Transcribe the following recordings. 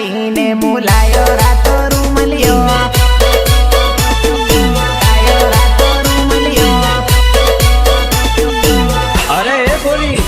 જઈને મુલાયો રાતો રૂમલિયો અરે એ બોલી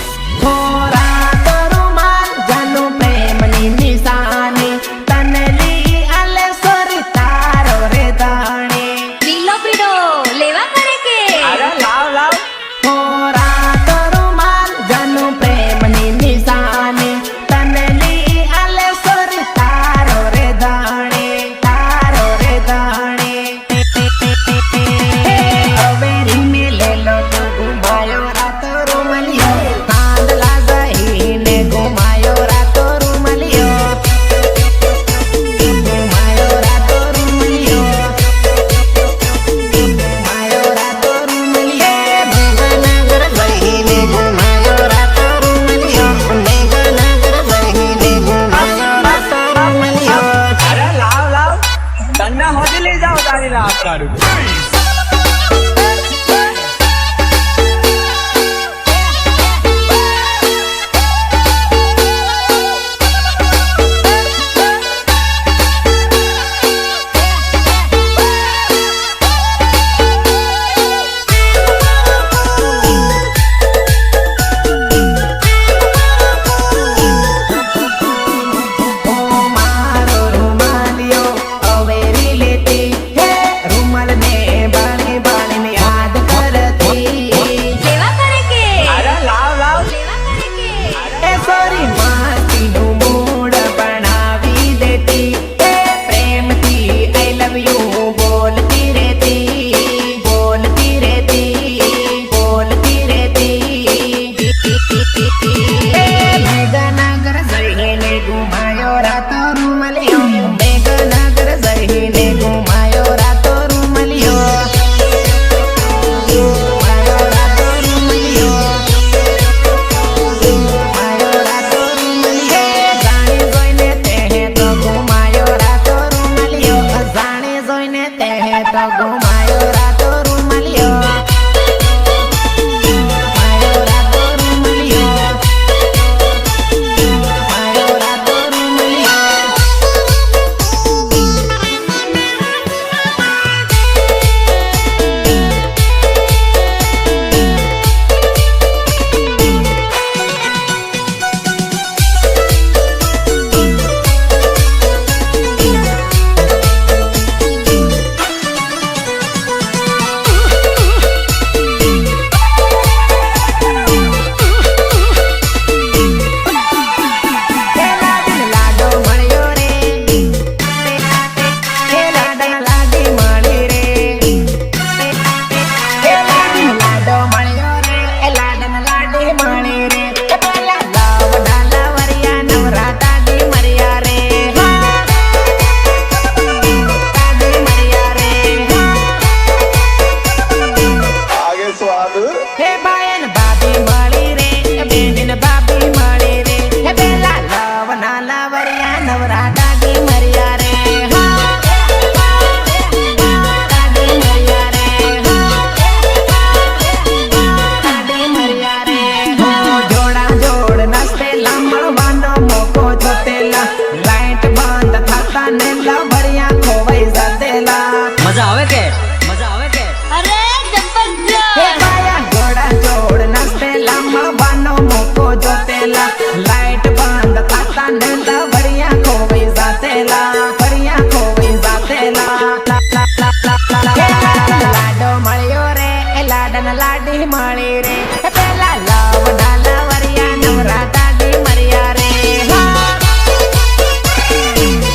લાડી મળી રે પેલા લવ ડાલા વરિયા નવરા દાડી મરિયા રે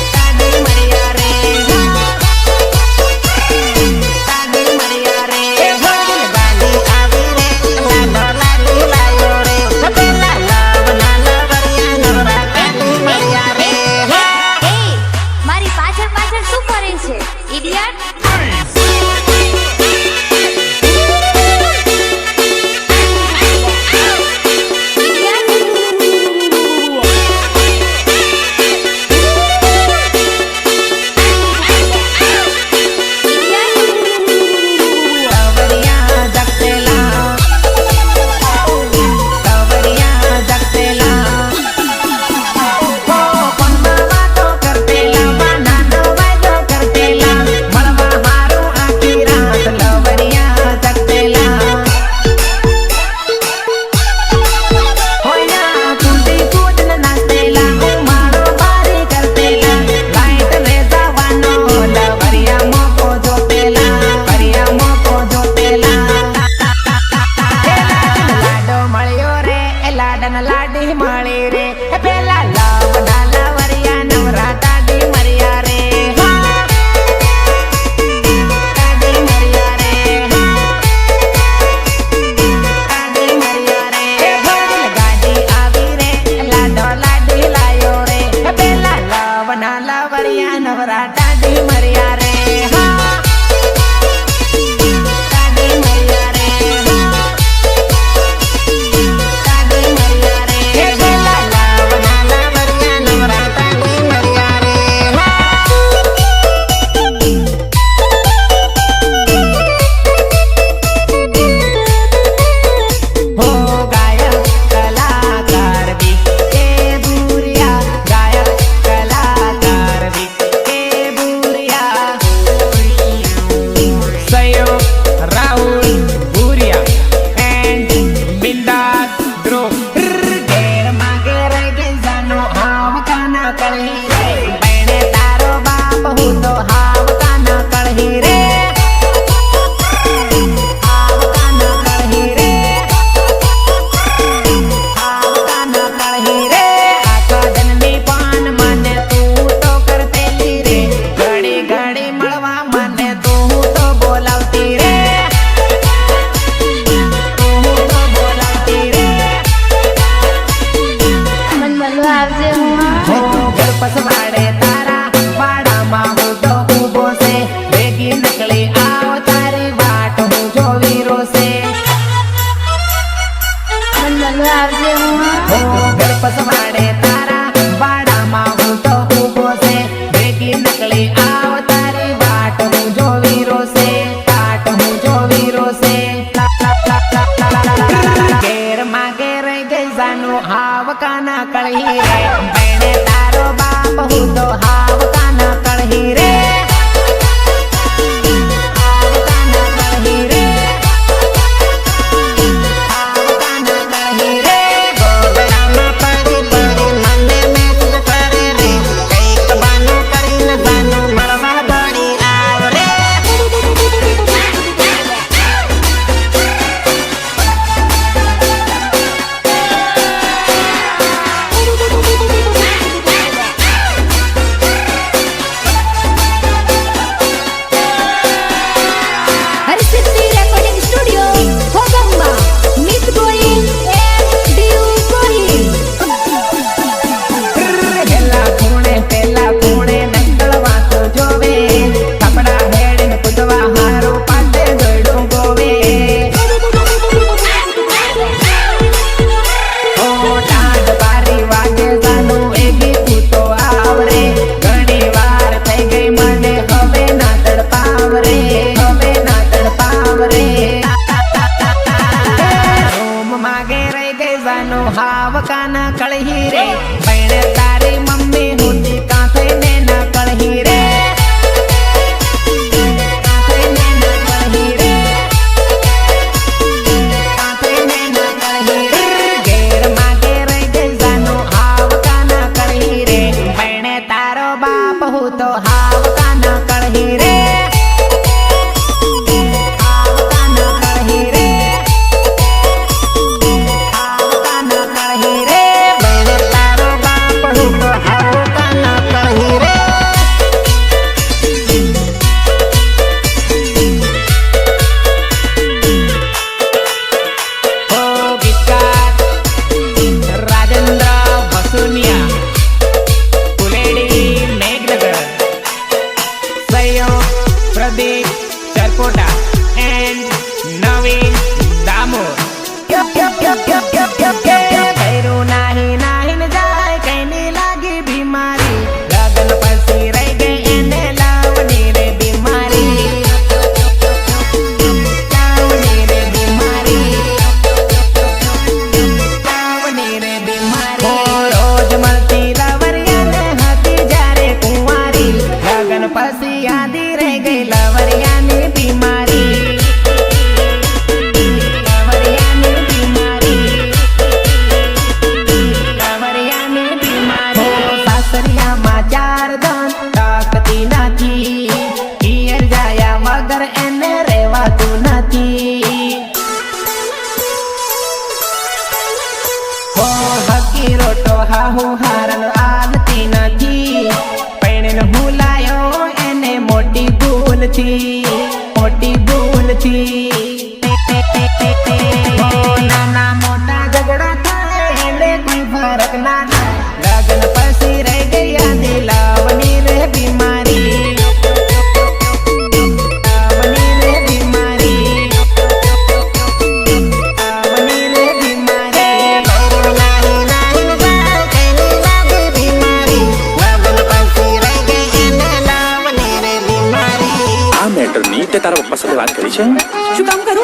દાડી મરિયા રે દાડી મરિયા રે ગાલી આવી રે લાડી લાયો રે પેલા લવ ડાલા વરિયા નવરા દાડી મરિયા રે મારી પાછળ પાછળ શું કરે છે ઇડિયટ હાલો આવજે હું ઓ ગળપસવાડે તારા વાડામાં હું તો ઊભો છે ભેગી નકળી આવ તારી વાટ હું જોવી રોશે કાટ હું જોવી રોશે ઘેર માં ઘેર ગઈ જાનું હાવ કાના કળહી રે બેણે તારો બાપ હું તો હાવ કાના કળહી રે હાવ કાના કળહી રે હાવ કાના કળહી રે ગોદડામાં પડી પડી મને મેસેજ કરે રે કઈક બાનું કરીને જાનું મળવા દોડી આવ રે હરસિદ્ધિ રેકોર્ડિંગ સ્ટુડિયો હોગંબા મિસ ગોહિલ એન્ડ ડીયુ ગોહિલ પેલા ખૂણે નંગળવા તો જોવે કપડા હેડીને કૂદવા હારો પાટે દોડું ગોવે ઓ ટાઢ બારી વાગે જાનું એ ગીતું તો આવડે ઘણી વાર થઈ ગઈ મને હવે ના તડપાવ રે હવે ના તડપાવ રે રૂમ માગે રહી ગઈ જાનું હાવ કાના કળહી રે પૈણે તારી મમ્મી હુંતી કાં થઈને ના કળહી રે કાં થઈને ના કળહી રે કાં થઈને ના કળહી રે ઘેર માગે રહી ગઈ જાનું હાવ કાના કળહી રે પૈણે તારો બાપ હું તો હાવ કાના કળહી રે હાવ કાના કળહી રે હાવ કાના કળહી રે પૈણે તારો બાપ હું તો હાવ કાના કળહી રે ઓ ગીતકાર રાજેન્દ્ર ભસુનિયા ફુલેડી મેઘનગર સહયોગ પ્રદીપ ચરકોટા એન્ડ નવીન દામોર ભૈરું નાહી નાહીને જાય કઈની લાગી બીમારી લગન પછી રહી ગઈ એને લાવની રે બીમારી લાવની રે બીમારી લાવની રે બીમારી રોજ મળતી લવરિયાને હતી જ્યારે કુંવારી લગન પછી યાદી રહી ગઈ લવરિયાની બીમારી લવરિયાની બીમારી લવરિયાની બીમારી સાસરિયામાં ચાર ધન તાકતી નથી પિયર જાયા વગર એને રહેવાતું નથી હો હકી રોટો હાહુ હારલ આલતી નથી પૈણે ભૂલાયો એને મોટી ભૂલથી હો નાના મોટા ઝઘડા થાય એને કોઈ ફરક ના થાય લગન પછી રહી ગયા દિલાવની રે બીમારી લાવની રે બીમારી લાવની રે બીમારી ભૈરું નાહી નાહીને જાય કઈની લાગે બીમારી લગન પછી રહી ગઈ એને લાવની રે બીમારી આ મેટરની તે તારા પપ્પા સાથે વાત કરી છે? શું કામ કરું?